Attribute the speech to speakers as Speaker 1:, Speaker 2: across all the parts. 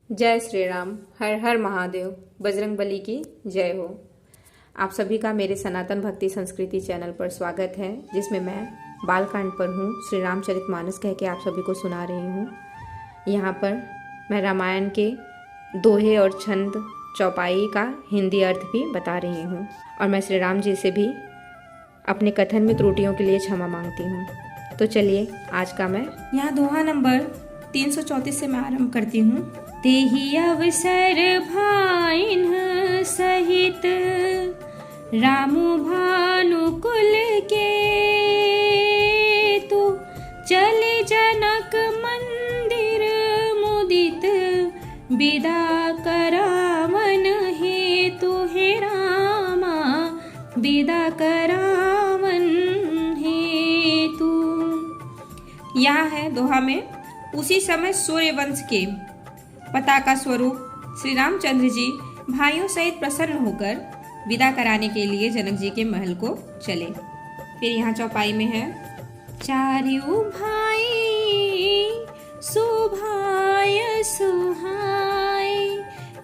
Speaker 1: जय श्री राम। हर हर महादेव। बजरंगबली की जय हो। आप सभी का मेरे सनातन भक्ति संस्कृति चैनल पर स्वागत है, जिसमें मैं बालकांड पर हूँ श्री रामचरितमानस कह के आप सभी को सुना रही हूँ। यहाँ पर मैं रामायण के दोहे और छंद चौपाई का हिंदी अर्थ भी बता रही हूँ, और मैं श्री राम जी से भी अपने कथन में त्रुटियों के लिए क्षमा मांगती हूँ। तो चलिए आज का मैं यहाँ दोहा नंबर 334 से मैं आरंभ करती हूँ। तेहि अवसर भाइन सहित रामु भानुकुल के, तो चले जनक मंदिर मुदित विदा करावन हेतु, हे रामा विदा करावन हेतु। यहाँ है दोहा में उसी समय सूर्यवंश के पताका स्वरूप श्री रामचंद्र जी भाइयों सहित प्रसन्न होकर विदा कराने के लिए जनक जी के महल को चले। फिर यहाँ चौपाई में है, चारियों भाई सुभाय सुहाय,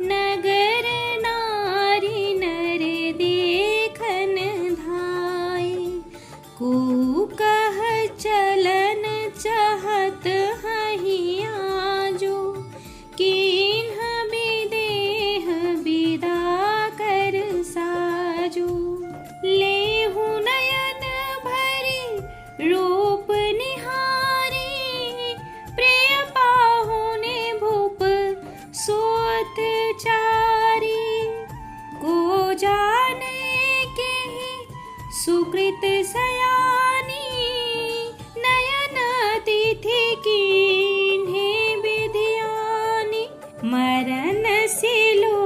Speaker 1: नगर नारी नर देखन धाय, को कह चलन चाहत हहि आजो, किन्ह विदेह विदा कर साजो, लेहु नयन भरी रूप निहारी, प्रिय पाहुने भूप सोत चारी, को जाने के सुकृत सयानी, नयन तिथि कीन्हे विधियानी, मरण सिलो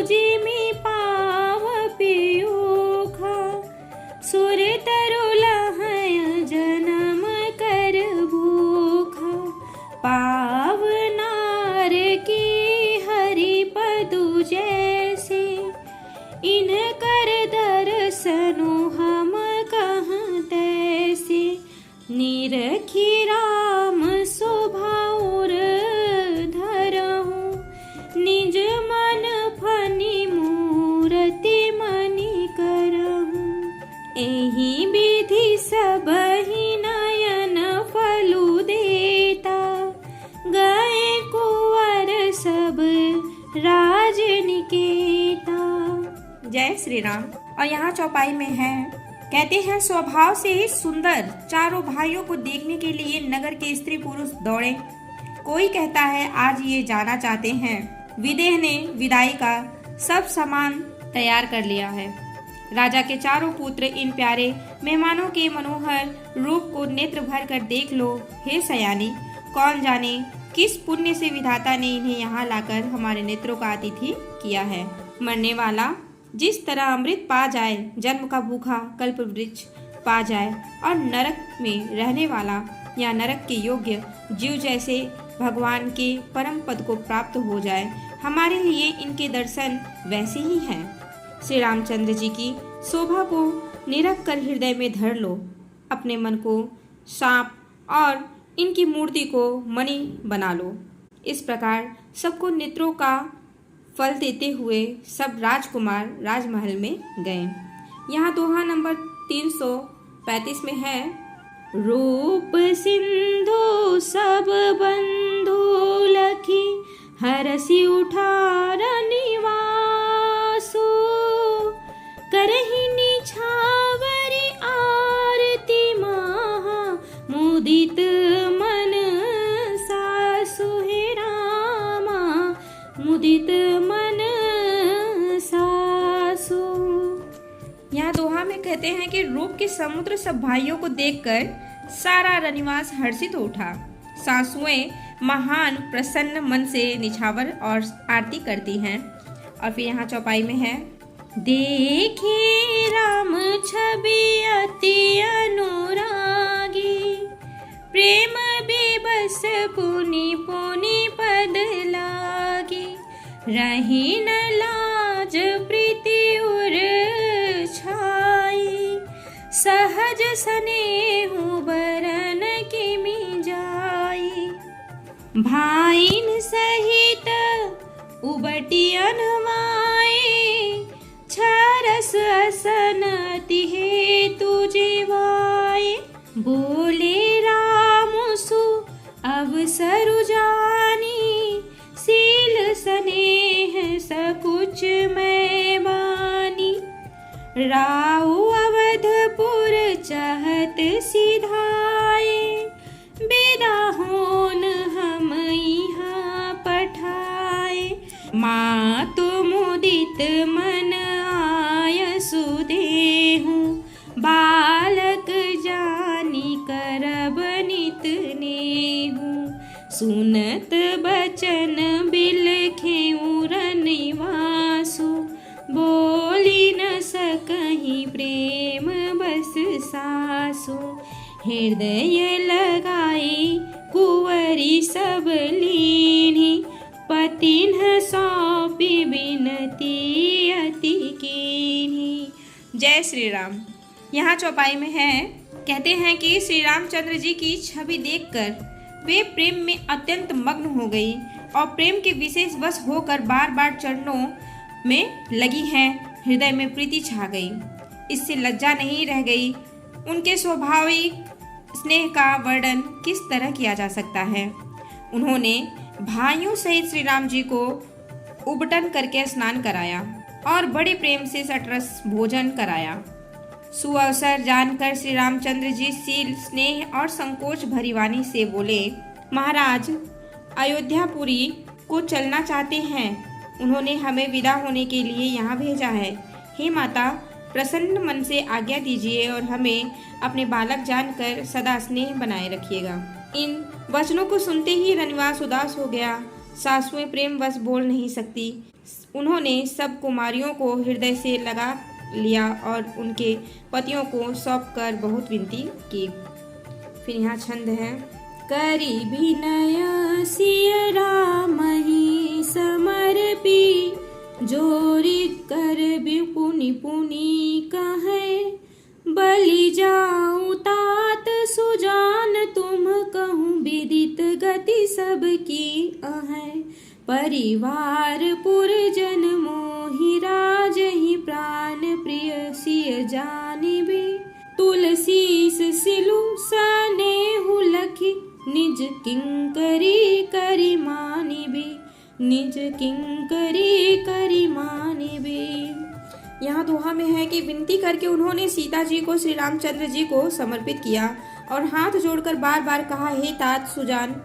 Speaker 1: जिमि पाव पियोखा, सुर तरु लहय जन्म कर भूखा, पावनार की हरि पदु जैसे, इन कर दर्शनु हम कहाँ तैसे, निरखी राम स्वभाउर धरहु, निज मन फनि मूरति मनि करहु, एहि विधि सबहि नयन फलु देता, गए कुंवर सब राजनिकेता। जय श्री राम। और यहाँ चौपाई में है, कहते हैं स्वभाव से ही सुंदर चारों भाइयों को देखने के लिए नगर के स्त्री पुरुष दौड़े। कोई कहता है आज ये जाना चाहते हैं। विदेह ने विदाई का सब सामान तैयार कर लिया है। राजा के चारों पुत्र इन प्यारे मेहमानों के मनोहर रूप को नेत्र भर कर देख लो हे सयानी। कौन जाने किस पुण्य से विधाता ने इन्हें यहाँ लाकर हमारे नेत्रों का अतिथि किया है। मरने वाला जिस तरह अमृत पा जाए, जन्म का भूखा कल्प वृक्ष पा जाए, और नरक में रहने वाला या नरक के योग्य जीव जैसे भगवान के परम पद को प्राप्त हो जाए, हमारे लिए इनके दर्शन वैसे ही हैं। श्री रामचंद्र जी की शोभा को निरख कर हृदय में धर लो, अपने मन को सांप और इनकी मूर्ति को मणि बना लो। इस प्रकार सबको नेत्रों का फल देते हुए सब राजकुमार राजमहल में गए। यहाँ दोहा नंबर 335 में है, रूप सिंधु सब बंधु लखी, हरसि उठार निवासो, करहि निछावरि आरती महा, मुदित मन सासु, हे रामा मुदित मन सासु। यहाँ दोहा में कहते हैं कि रूप के समुद्र सब भाइयों को देखकर सारा रनिवास हर्षित उठा। सासुएं महान प्रसन्न मन से निछावर और आरती करती हैं। और फिर यहाँ चौपाई में है, देखी राम छवि अति अनुरागी, प्रेम बेबस पुनि पुनि पद लागी, रही न लाज प्रीति उर छाई, सहज स्नेहु बरन किमि जाई। भाईन सहित मटियन माए छरस असन अति हे तुझे वाए। बोले राम सु अवसर जानी सील स्नेह सकुच मैं बानी। राउ अवधपुर चहत सिधाए बेदा होन हम यहाँ पठाए। मातु मुदित मन आय सुदेहु बालक जानी करब नित नेहु। सुनत बचन बिलखेउ रनिवासु बोली न सकहीं प्रेम बस सासु। हृदय लगाई कुंवरी सब लीनी पतिन्ह सौंपी बिनती अति कीन्ही। जय श्री राम। यहाँ चौपाई में है, कहते हैं कि श्री रामचंद्र जी की छवि देखकर वे प्रेम में अत्यंत मग्न हो गई और प्रेम के विशेष वश होकर बार बार चरणों में लगी हैं। हृदय में प्रीति छा गई, इससे लज्जा नहीं रह गई। उनके स्वाभाविक स्नेह का वर्णन किस तरह किया जा सकता है। उन्होंने भाइयों सहित श्री राम जी को उबटन करके स्नान कराया और बड़े प्रेम से सटरस भोजन कराया। सुअवसर जानकर श्री रामचंद्र जी शील स्नेह और संकोच भरी वाणी से बोले, महाराज अयोध्यापुरी को चलना चाहते हैं। उन्होंने हमें विदा होने के लिए यहाँ भेजा है। हे माता, प्रसन्न मन से आज्ञा दीजिए और हमें अपने बालक जानकर सदा स्नेह बनाए रखिएगा। इन वचनों को सुनते ही रनिवास उदास हो गया। सासुएं प्रेम बस बोल नहीं सकती। उन्होंने सब कुमारियों को हृदय से लगा लिया और उनके पतियों को सौंप कर बहुत विनती की। फिर यहाँ छंद है, करी विनय सिय राम ही समर्पी जोरी कर पुनि पुनि कहे। बलि जाऊं तात सुजान तुम कहूँ विदित गति सबकी अहै। परिवार पुरजन मोहि राजहि प्राण प्रिय सिय जानिबे। तुलसीस सिलु सनेहु लखि निज किंकरी करि मानिबे। निज किंकरी करि मानिबे। यहाँ दोहा में है कि विनती करके उन्होंने सीता जी को श्री रामचंद्र जी को समर्पित किया और हाथ जोड़कर बार बार कहा, हे तात सुजान,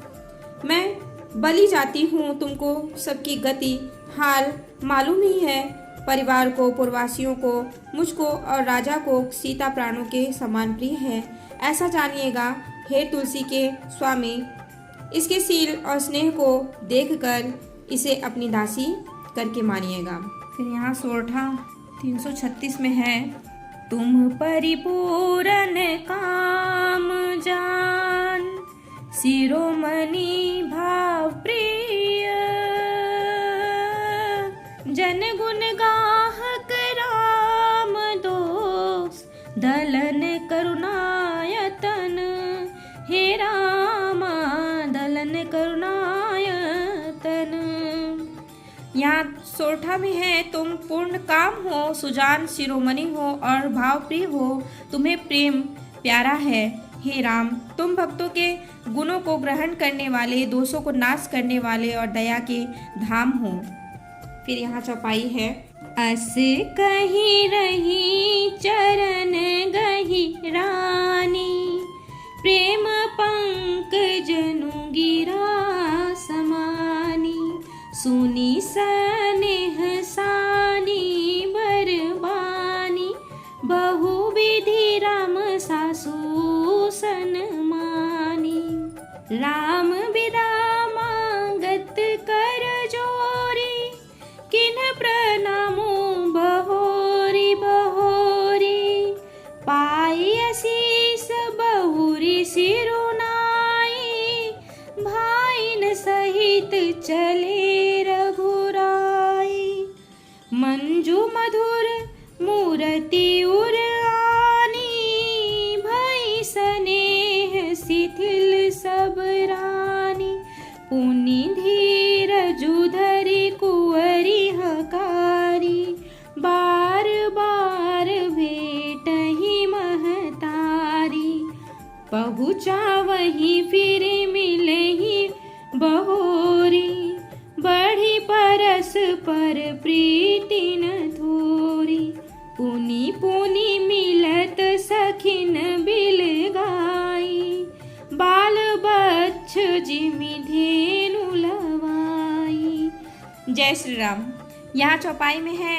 Speaker 1: मैं बलि जाती हूँ। तुमको सबकी गति हाल मालूम ही है। परिवार को, पूर्ववासियों को, मुझको और राजा को सीता प्राणों के समान प्रिय है, ऐसा जानिएगा। हे तुलसी के स्वामी, इसके शील और स्नेह को देखकर इसे अपनी दासी करके मानिएगा। फिर यहाँ सोरठा 336 में है, तुम परिपूरन काम जान शिरोमणि भाव प्रिय। जन गुण गाहक राम दोष दलन करुणायतन। हे रामा दलन करुणायतन। यहाँ सोरठा में है, तुम पूर्ण काम हो, सुजान शिरोमणि हो और भाव प्रिय हो। तुम्हें प्रेम प्यारा है। हे राम, तुम भक्तों के गुणों को ग्रहण करने वाले, दोषों को नाश करने वाले और दया के धाम हो। फिर यहाँ चौपाई है, अस कहीं रही चरण गही रानी। प्रेम पंकज नु गिरा समानी। सुनी स्नेह सानी बरबानी। बहु विधि राम सासु सनमानी। राम विदा मांगत कर जोरी। किन प्रणामो बहोरी बहोरी। पाई असीस बहुरी सिरुनाई। भाईन सहित चले रघुराई। आहु चावही फिर मिलही बहोरी, बढ़ी परस पर प्रीति न थोरी। पुनि पुनि मिलत सखिन बिल गाई, बाल बच्छ जिमि धेनु लवाई। जय श्री राम। यहाँ चौपाई में है,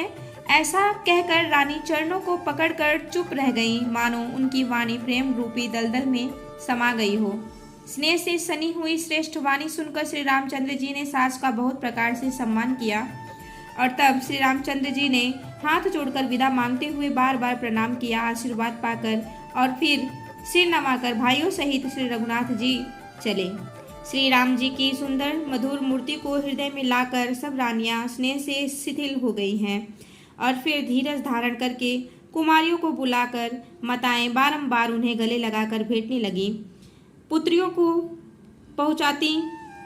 Speaker 1: ऐसा कहकर रानी चरणों को पकड़कर चुप रह गई, मानो उनकी वाणी प्रेम रूपी दलदल में समा गई हो। स्नेह से सनी हुई श्रेष्ठ वाणी सुनकर श्री रामचंद्र जी ने सास का बहुत प्रकार से सम्मान किया और तब श्री रामचंद्र जी ने हाथ जोड़कर विदा मांगते हुए बार बार प्रणाम किया। आशीर्वाद पाकर और फिर सिर नमाकर भाइयों सहित श्री रघुनाथ जी चले। श्री राम जी की सुंदर मधुर मूर्ति को हृदय में लाकर सब रानियां स्नेह से शिथिल हो गई हैं और फिर धीरज धारण करके कुमारियों को बुलाकर माताएं बारंबार उन्हें गले लगाकर भेंटने लगी। पुत्रियों को पहुंचाती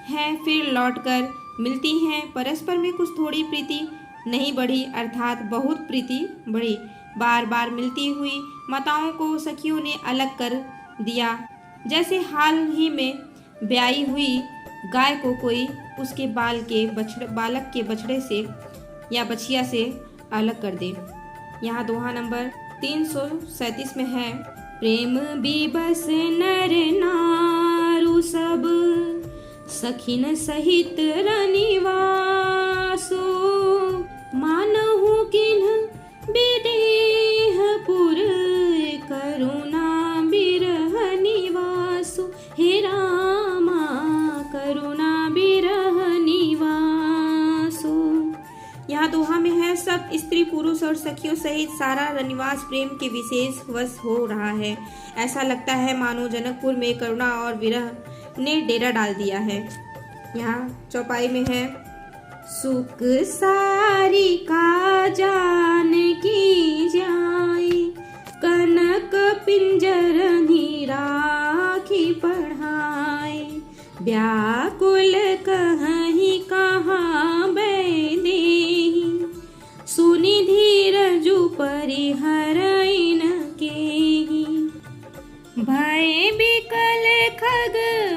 Speaker 1: हैं, फिर लौटकर मिलती हैं। परस्पर में कुछ थोड़ी प्रीति नहीं बढ़ी, अर्थात बहुत प्रीति बढ़ी। बार बार मिलती हुई माताओं को सखियों ने अलग कर दिया, जैसे हाल ही में ब्याई हुई गाय को कोई उसके बालक के बछड़े से या बछिया से अलग कर दे। यहाँ दोहा नंबर 337 में है, प्रेम बिबस नर नारु सब, सखिन सहित रनिवासो, मानहु किन्ह विदेह पुर, करुणा बिरह निवासो। हे रामा करुणा बिरह निवासो। यहाँ दोहा में है, सब स्त्री पुरुष और सखियों सहित सारा रनिवास प्रेम के विशेष वश हो रहा है। ऐसा लगता है मानो जनकपुर में करुणा और विरह ने डेरा डाल दिया है। यहाँ चौपाई में है, सुख सारी का जान की जाए, कनक पिंजर राखी पढ़ाए, व्याकुल कहीं कहाँ बैदेही, सुनि धीरजु परिहरइन केही, भय बिकल खग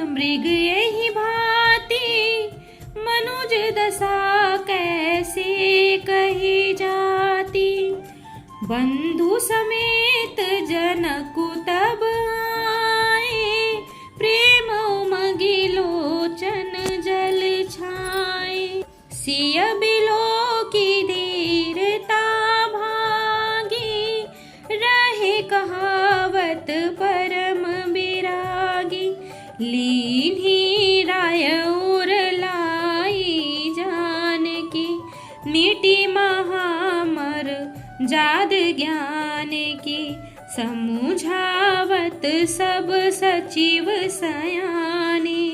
Speaker 1: मृग यही भांति, मनुज दशा कैसे कही जाती, बंधु समेत जनकु तब आए, प्रेम उमगी लोचन जल छाए, सिय बिलो की धीरता भागी, रहे कहावत परम बिरागी, लीन्ही राय उर लाई जानकी, मिटी महामर जाद ज्ञान की, समुझावत सब सचिव सयाने,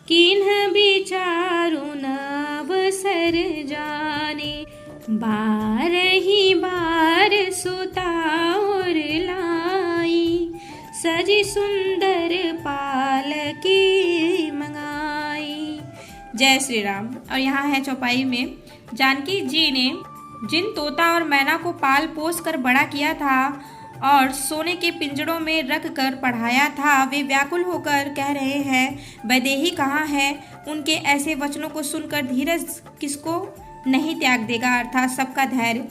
Speaker 1: किन्ह विचारु नवसर जाने, बार ही बार सुता और लाई, सजी सुंदर पालकी मंगाई। जय श्री राम। और यहाँ है चौपाई में, जानकी जी ने जिन तोता और मैना को पाल पोस कर बड़ा किया था और सोने के पिंजड़ों में रख कर पढ़ाया था, वे व्याकुल होकर कह रहे हैं, वैदेही कहाँ है। उनके ऐसे वचनों को सुनकर धीरज किसको नहीं त्याग देगा, अर्थात सबका धैर्य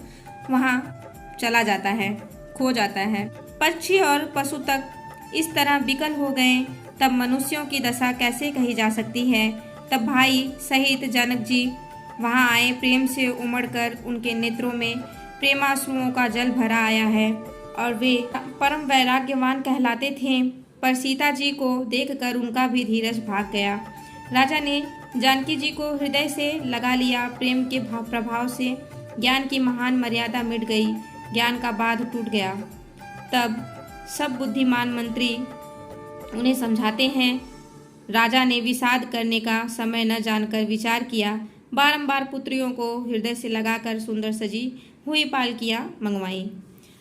Speaker 1: वहाँ चला जाता है, खो जाता है। पक्षी और पशु तक इस तरह विकल हो गए, तब मनुष्यों की दशा कैसे कही जा सकती है। तब भाई सहित जनक जी वहाँ आए, प्रेम से उमड़कर उनके नेत्रों में प्रेमाश्रुओं का जल भरा आया है और वे परम वैराग्यवान कहलाते थे। पर सीता जी को देखकर उनका भी धीरज भाग गया। राजा ने जानकी जी को हृदय से लगा लिया। प्रेम के प्रभाव से ज्ञान की महान मर्यादा मिट गई, ज्ञान का बांध टूट गया। तब सब बुद्धिमान मंत्री उन्हें समझाते हैं। राजा ने विषाद करने का समय न जानकर विचार किया, बारंबार पुत्रियों को हृदय से लगाकर सुंदर सजी हुई पालकियां मंगवाई।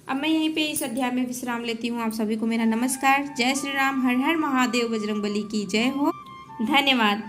Speaker 1: अब मैं यहीं पे इस अध्याय में विश्राम लेती हूँ। आप सभी को मेरा नमस्कार। जय श्री राम। हर हर महादेव। बजरंगबली की जय हो। धन्यवाद।